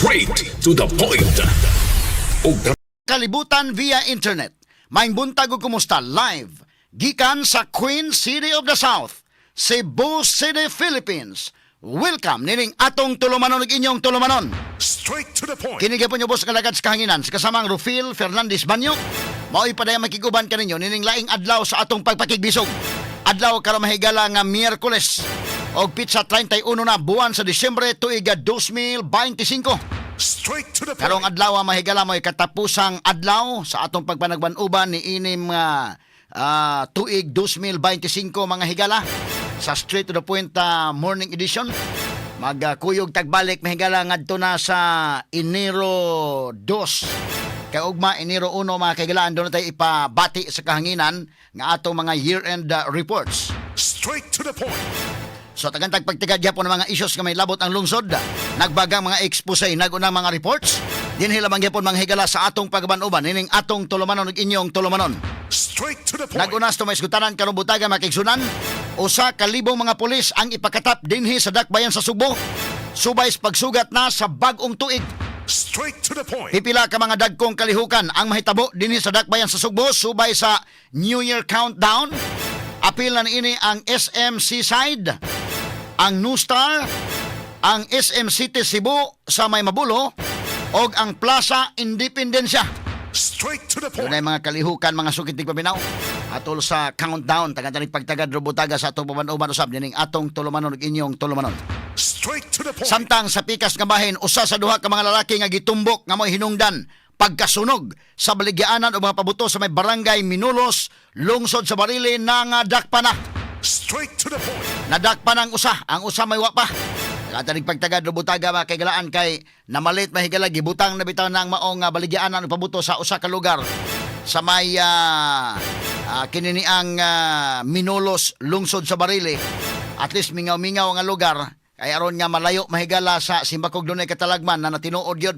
Straight to the point. Og Kalibutan via internet. Maing buntag ug kumusta live gikan sa Queen City of the South, Cebu City, Philippines. Welcome nining atong tulumanon ug inyong tulumanon. straight to the point. Kini gyapon yo boss kalagad sa kahanginan sa kasamang Rufil Fernandez Banyo. Mao'y padayang makiguban kaninyo nining laing adlaw sa atong pagpakigbisog. Adlaw karon mahigala nga Miyerkules og pitsa 31 na buwan sa Disyembre tuig 2025. Straight to the Karong point. adlaw mahigala mo'y katapusang adlaw sa atong pagpanagban-uban ni inim nga tuig 2025 mga higala sa Straight to the Point morning edition. Magkuyog tagbalik mahigala ngadto na sa Enero 2. Kay ugma Enero 1 mga kaigalaan doon tayo ipabati sa kahanginan nga atong mga year-end reports. Straight to the point. So tagantag pagtigad gyapon ng mga issues nga may labot ang lungsod. Nagbagang mga expose, nagunang mga reports. Dinhi lamang gyapon mga higala sa atong pagbanuban nining atong tulumanon ug inyong tulumanon. Straight to the point. Nagunas to may iskutanan karong butaga makigsunan. Usa ka libong mga pulis ang ipakatap dinhi sa dakbayan sa Subo. Subay sa pagsugat na sa bag-ong tuig. Straight to the point. Pipila ka mga dagkong kalihukan ang mahitabo dinhi sa dakbayan sa Subo subay sa New Year countdown. Apil na ini ang SM Seaside, ang New Star, ang SM City Cebu sa May Mabulo og ang Plaza Independencia. Straight to the point. Doon ay mga kalihukan, mga sukitig paminaw. Atol sa countdown, taga-tanig pagtagad robutaga sa atong pabanuban usab dining atong tulumanon ug inyong tulumanon. Straight to the point. Samtang sa pikas nga bahin, usa sa duha ka mga lalaki nga gitumbok nga mo'y hinungdan pagkasunog sa baligyaanan o mga pabuto sa may barangay Minulos, lungsod sa Barili nga dakpa na. Straight to the point. Nadakpa ng usa, ang usa may wapa. Taga-tanig pagtagad robutaga mga kaigalaan kay namalit mahigala gibutang na bitaw ng maong baligyaanan o pabuto sa usa ka lugar sa may kininiang Minolos, lungsod sa Barili. At least mingaw-mingaw nga lugar kay aron nga malayo mahigala sa simbakog dunay katalagman na natinuod yun.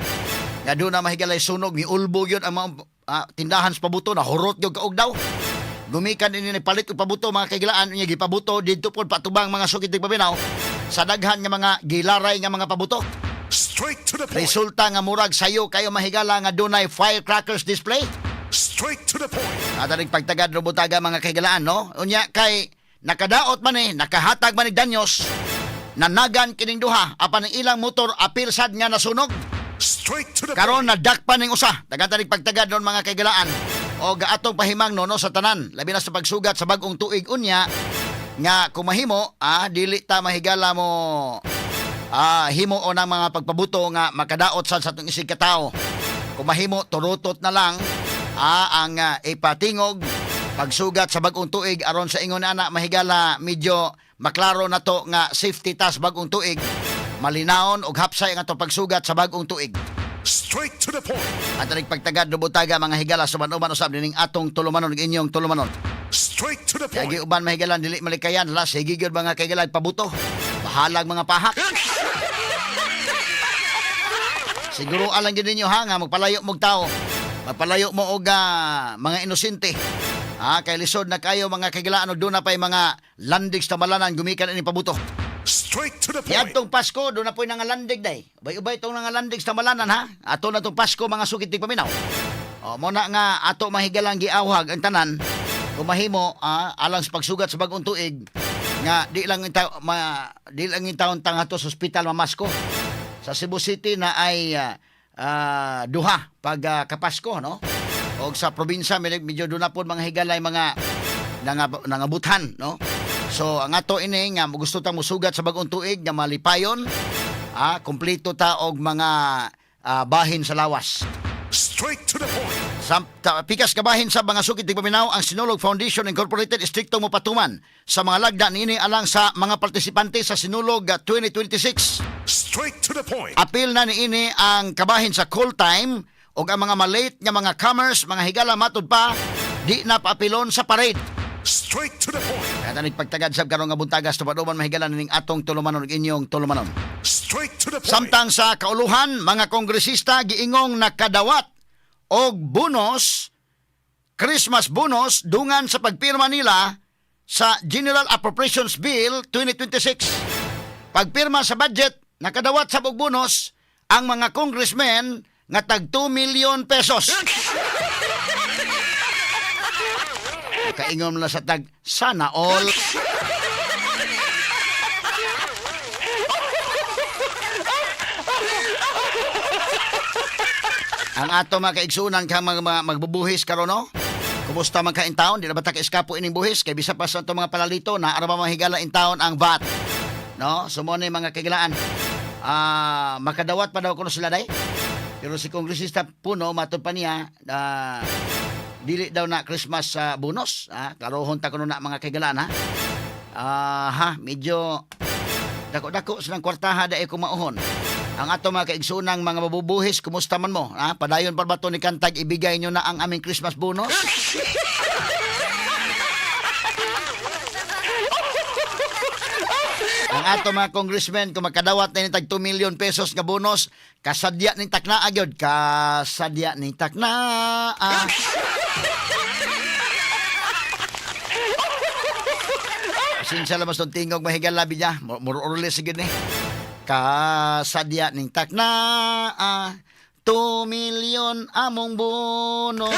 Nga doon na mahigala sunog, miulbo yun ang mga tindahan sa pabuto na hurot yun kaog daw. Gumikan ini ni palit og pabuto mga kaigalaan niya gipabuto didto pod patubang mga sukitig paminaw sa daghan nga mga gilaray nga mga pabuto. Straight to the point. Resulta nga murag sayo kayo mahigala nga dunay firecrackers display. Straight to the point. Ataring pagtagad robutaga mga kaigalaan no. Unya kay nakadaot man nakahatag man ni danyos. Nanagan kining duha apan ang ilang motor apil sad nga nasunog. Straight to the Karon point. nadakpan ning usa. Taga-tanig pagtagad nun mga kaigalaan. O gaatong pahimang no sa tanan. Labi na sa pagsugat sa bagong tuig unya nga kumahimo dili ta mahigala mo himo o ng mga pagpabuto nga makadaot sa atong isig katao. Kumahimo turutot na lang ang ipatingog pagsugat sa bagong tuig aron sa ingon ana mahigala medyo maklaro na to nga safety task bagong tuig. Malinaon og hapsay ang atong pagsugat sa bagong tuig. Straight to the point. At pagtagad robutaga mga higala sa manuban usab dining atong tulumanon ug inyong tulumanon. Straight to the Kaya point. giuban mahigalan dili malikayan la sige gyud mga kaigalan pabuto. Bahalag mga pahak. Siguro alang gyud ninyo ha nga magpalayo mog tao. Magpalayo mo og mga inosente. Kay lisod na kayo mga kaigalaan og doon na pay mga landig sa malanan gumikan ini pabuto. Straight to the point. Yadtong Pasko, doon na po yung landig day. Ubay-ubay itong landig sa malanan ha. Ato na itong Pasko mga sukitig paminaw. Muna nga ato mahigalang giawhag ang tanan. Kumahimo alang sa pagsugat sa bagong tuig nga di lang yung taon tang ato sa ospital mamasko. Sa Cebu City na ay duha pag kapasko no. O sa probinsya medyo doon na po mga higalay mga nangabutan no. So ang ato ini nga gusto ta musugat sa bagong tuig nga malipayon kompleto ta og mga bahin sa lawas. Straight to the point. Pikas kabahin sa mga sukitig paminaw ang Sinulog Foundation Incorporated striktong mopatuman sa mga lagda niini alang sa mga partisipante sa Sinulog 2026. Straight to the point. Apil na niini ang kabahin sa call time og ang mga malate nga mga commerce, mga higala matud pa di na paapilon sa parade. Straight to the point. Kaya nagpagtagad sab karon nga buntagas tupaduman mahigalan ning atong tulumanon ug inyong tulumanon. Straight to the point. Samtang sa kauluhan, mga kongresista giingong nakadawat og bonus, Christmas bonus dungan sa pagpirma nila sa General Appropriations Bill 2026. Pagpirma sa budget, nakadawat sa og bonus ang mga congressmen nga tag 2 million pesos. Kaingon mo na sa tag, sana all. Ang ato mga kaigsunan ka magbubuhis karon no? Kumusta man ka in town? Di na ba ta ka-eskapo ining buhis? Kay bisa pa sa ito mga palalito na araba mahigala in town ang VAT. No? Sumuna mga kagilaan. Makadawat pa daw kuno sila day. Pero si Kongresista Puno, matod pa niya, dili daw na Christmas bonus. Karohon ta kuno na mga kagilaan ha. Medyo dako-dako silang kwartaha dahi kumauhon. Ang ato mga kaigsunang mga mabubuhis, kumusta man mo? Padayon pa ba ito ni Kantag, ibigay nyo na ang aming Christmas bonus? Ang ato mga congressmen, kung makadawat na tag 2 million pesos nga bonus, kasadya ning takna agyod, kasadya ning takna. Sinsya lang mas itong tingog mahigal labi niya, mururuli sige ni. Kasadya ning takna 2 million among bonus.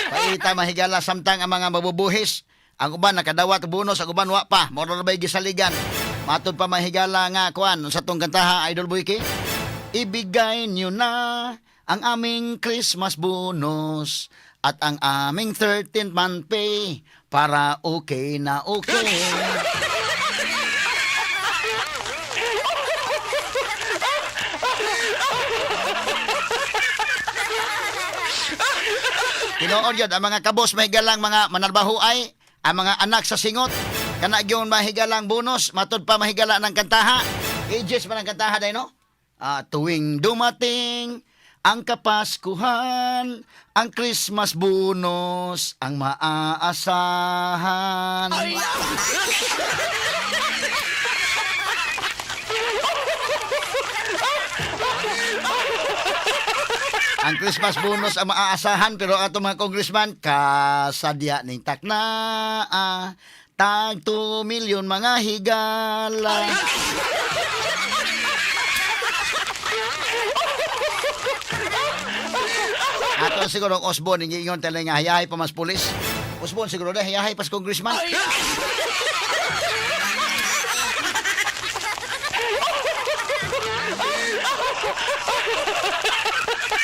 Paita mahigala samtang ang mga mabubuhis. Ang uban nakadawat bonus, ang uban wa pa. Moro na ba'y gisaligan. Matod pa mahigala nga kuan sa tong kantaha Idol Boyki. Ibigay niyo na ang aming Christmas bonus at ang aming 13th month pay para okay na okay. Tinuod yun, ang mga kabos mahigalang mga manarbaho ay ang mga anak sa singot. Kana gyud mahigalang bonus, matod pa mahigala ng kantaha. Ages man ang kantaha day no? Tuwing dumating ang Kapaskuhan, ang Christmas bonus, ang maaasahan. Ang Christmas bonus ang maaasahan, pero ato mga congressman, kasadya ning takna, tag 2 million mga higala. Ato siguro ang Osborne, hindi ingon tala nga hayahay pa mas pulis. Osborne siguro na hayahay pas congressman.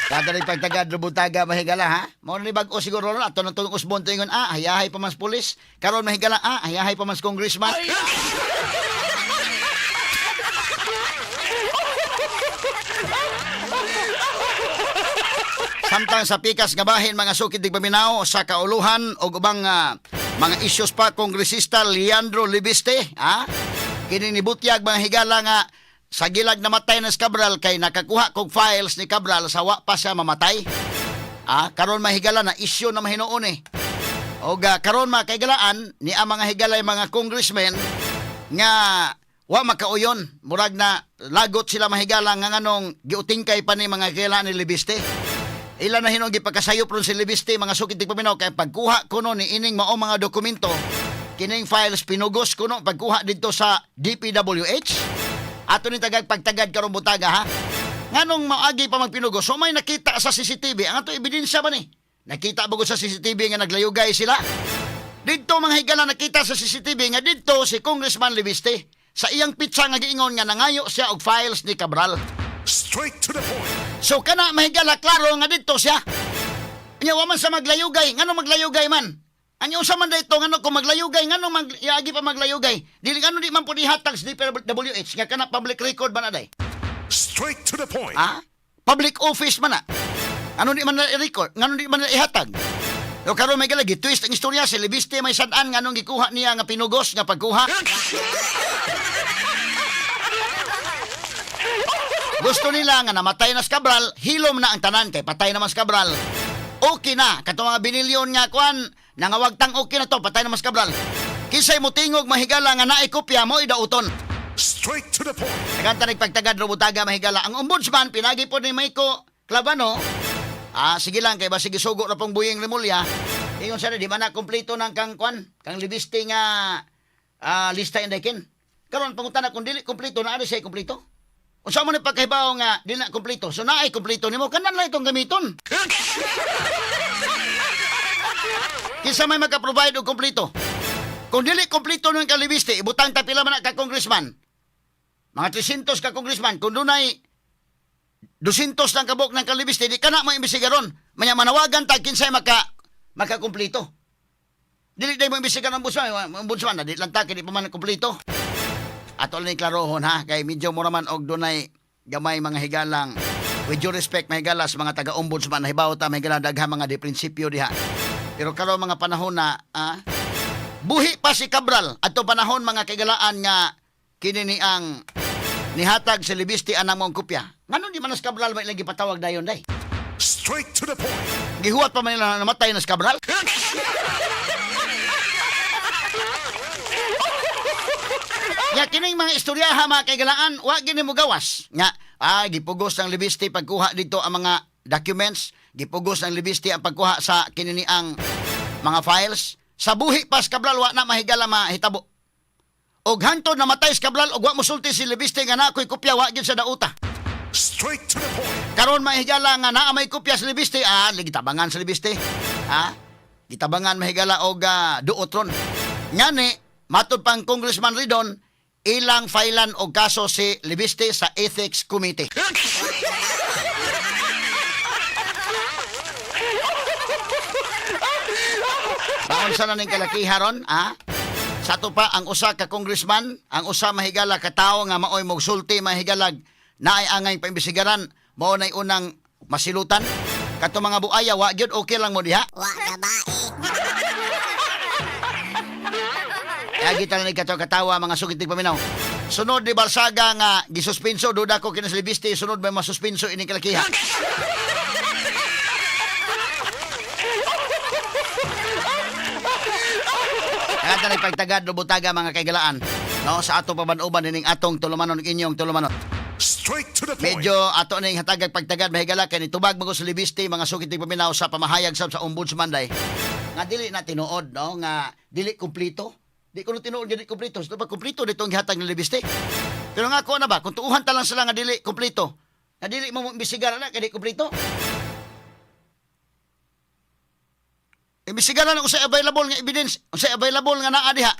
Kada rin pagtagad, rubutaga, mahigala, ha? Mao ni bag-o siguro na, ato na itong Osborne ito ingon, hayahay pa mas pulis. Karon mahigala, hayahay pa mas congressman. Samtang sa pikas nga bahin mga sukid dig paminaw sa kauluhan o ubang mga issues pa kongresista Leandro Libiste, kini nibutyag mga higala nga sa gilag namatay na si Cabral kay nakakuha kog files ni Cabral sa wa pa siya mamatay. Karon mahigala na issue na mahinuon O karon makaigalaan ni ang mga higalay mga congressmen nga wa makauyon, murag na lagot sila mahigala nga nganong giutingkay pa ni mga kailan ni Libiste. Ilan na hinong gipagkasayop ron si Libiste mga sukid tig paminaw kay pagkuha kuno ni ining mao mga dokumento kining files pinugos kuno pagkuha didto sa DPWH ato ni tagag pagtagad karon butaga ha nganong maagi pa magpinugos so may nakita sa CCTV ang ato ebidensya ba ni nakita ba sa CCTV nga naglayugay sila didto mga higala nakita sa CCTV nga didto si Congressman Libiste sa iyang pitsa nga giingon nga nangayo siya og files ni Cabral. Straight to the point. So kana mahigala klaro nga dito siya. Nya wa man sa maglayugay, ngano maglayugay man? Anyo sa man dito ngano kung maglayugay, ngano iagi pa maglayugay? Dili ngano di man pud ihatag sa DPWH nga kana public record man aday. Straight to the point. Public office man na. Ano di man na-record, ngano di man ihatag? Yo karon may galagi twist ang istorya si Libiste may sad-an nganong gikuha niya nga pinugos nga pagkuha. Gusto nila nga namatay na si Cabral, hilom na ang tanan kay patay naman si Cabral. Okay na, kato mga binilyon nga kuan, nangawagtang okay na to, patay naman si Cabral. Kisay mo tingog mahigala nga naikopya mo idauton. Straight to the point. Naganta nagpagtagad robutaga mahigala. Ang ombudsman pinagi po ni Maiko Clavano. Sige lang kay basig sugo na pong Buying Rimulya. Ingon sa di ba na kompleto ng kang libiste nga lista inday kin. Karon pangutana kung dili kompleto na ari say kompleto. Unsa man ni pagkahibaw nga dili na kompleto. So naay kompleto nimo kanan lang itong gamiton. Kinsa may maka-provide og kompleto. Kung dili kompleto ng kalibiste, ibutang ta pila man ka congressman. Mga 300 ka congressman, kung dunay 200 lang kabuk ng kalibiste, di ka na maimbisigaron. Manya manawagan ta kinsay makakumpleto. Dili day mo imbisigan ang ombudsman, di lang ta kini pa man kumpleto. Ato lang klarohon ha, kay medyo mo naman og dunay gamay mga higalang with due respect mga higala sa mga taga-ombudsman na hibaw ta may higala daghang mga di prinsipyo diha. Pero karon mga panahon na buhi pa si Cabral adto panahon mga kagalaan nga kini ni ang nihatag sa libiste anang mong kopya. Ngano di man nas Cabral may lagi patawag dayon day? Straight to the point. Gihuwat pa man nila namatay nas Cabral? Ya kining mga istoryaha mga kaigalaan, wa gini mo gawas. Nga, gipugos ng libiste pagkuha dito ang mga documents, gipugos ng libiste ang pagkuha sa kinini ang mga files. Sa buhi pas Cabral wa na mahigala mahitabo. Og hangtod namatay si Cabral og wa mosulti si libiste nga na ko'y kopya wa gyud sa dauta. Straight to the point. Karon mahigala nga naa may kopya sa libiste, ligitabangan sa libiste. Gitabangan mahigala og duotron. Ngani, matud pang Congressman Ridon, ilang filean og kaso si libiste sa Ethics Committee. Baon sa naning kalakiha ron, Sa to pa ang usa ka congressman, ang usa mahigala ka tawo nga maoy mogsulti mahigalag naay angay paimbisigaran, mao nay unang masilutan. Kato mga buaya wa gyud okay lang mo diha. Wa babae. Kaya kita na katawa mga sukitig paminaw. Sunod di Balsaga nga gisuspenso duda ko kinas libiste sunod may masuspenso ining kalakiha. Kaya na pagtagad do butaga mga kaigalaan. No, sa ato pabanuban ining atong tulumanon inyong tulumanon. Straight to the point. Medyo ato ning hatagag pagtagad mahigala kay nitubag mo sa libiste mga sukitig paminaw sa pamahayag sa ombudsman day. Nga dili na tinuod no nga dili kumpleto. Di ko tinuod dili kumpleto. So pag kumpleto ditong gihatag ng libiste. Pero nga ako na ba kung tuuhan ta lang sila nga dili kumpleto. Nga dili mo imbisigaran na kay di kumpleto. Imbisigaran na usay available nga evidence, usay available nga naa diha.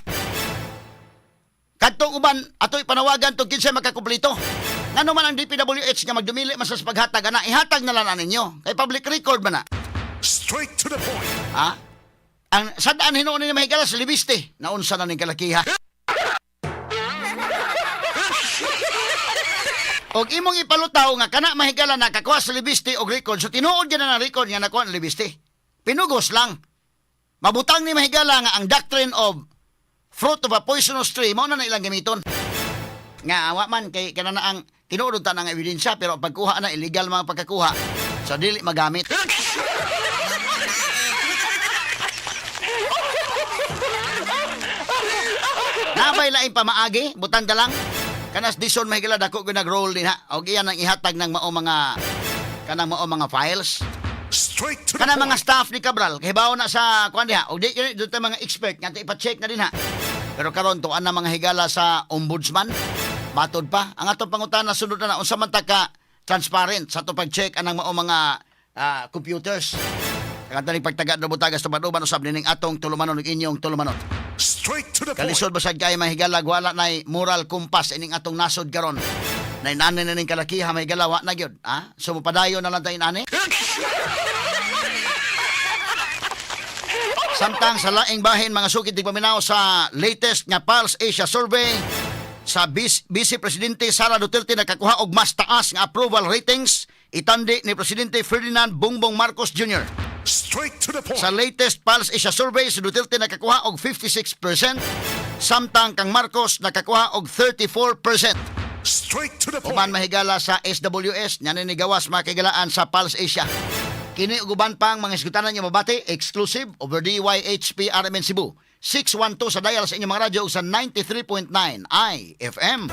Kadtong uban ato'y panawagan tong kinsay makakumpleto. Ngano man ang DPWH nga magdumili man sa paghatag ana, ihatag na lang ninyo. Kay public record man na. Straight to the point. Ang sadaan hinuon ni mahigala sa libiste, naunsa na ning kalakiha. Og imong ipalutaw nga kana mahigala na kakuha sa libiste og record, so tinuod gyud na ng record nga nakuha ang libiste. Pinugos lang. Mabutang ni mahigala nga ang doctrine of fruit of a poisonous tree mao na ilang gamiton. Nga awa man kay kana na ang tinuod ta ng ebidensya pero pagkuha na illegal mga pagkakuha, so dili magamit. Nabay laing pamaagi, butang da lang. Kanas dison mahigala dako gyud nag-roll din ha. Og iyan ang ihatag ng mao mga kanang mao mga files. Straight to the Kana point. mga staff ni Cabral kahibaw na sa kuan diha. Og di dito mga expert nga ipa-check na din ha. Pero karon tuan na mga higala sa ombudsman. Matod pa ang atong pangutana sunod na unsa man ta ka transparent sa to pag-check anang mao mga computers. Kanta ni pagtagad do butagas tuban-uban usab nining atong tulumanon ug inyong tulumanon. Straight to the point. Kalisod basad kay mahigalag wala nay moral compass ining atong nasod karon. Nay nani na ning kalakiha mahigala wa na gyud, So mopadayon na lang tayo inani. Samtang sa laing bahin mga sukit paminaw sa latest nga Pulse Asia survey sa Vice Presidente Sara Duterte nakakuha og mas taas nga approval ratings itandi ni Presidente Ferdinand Bongbong Marcos Jr. Straight to the point. Sa latest Pulse Asia survey, si Duterte nakakuha og 56%, samtang kang Marcos nakakuha og 34%. Straight to the Uman point. mahigala sa SWS, naninigawas mga kaigalaan sa Pulse Asia. Kini uguban pang mga iskutanan niyo mabati, exclusive over DYHP RMN Cebu. 612 sa dial sa inyong mga radyo sa 93.9 IFM.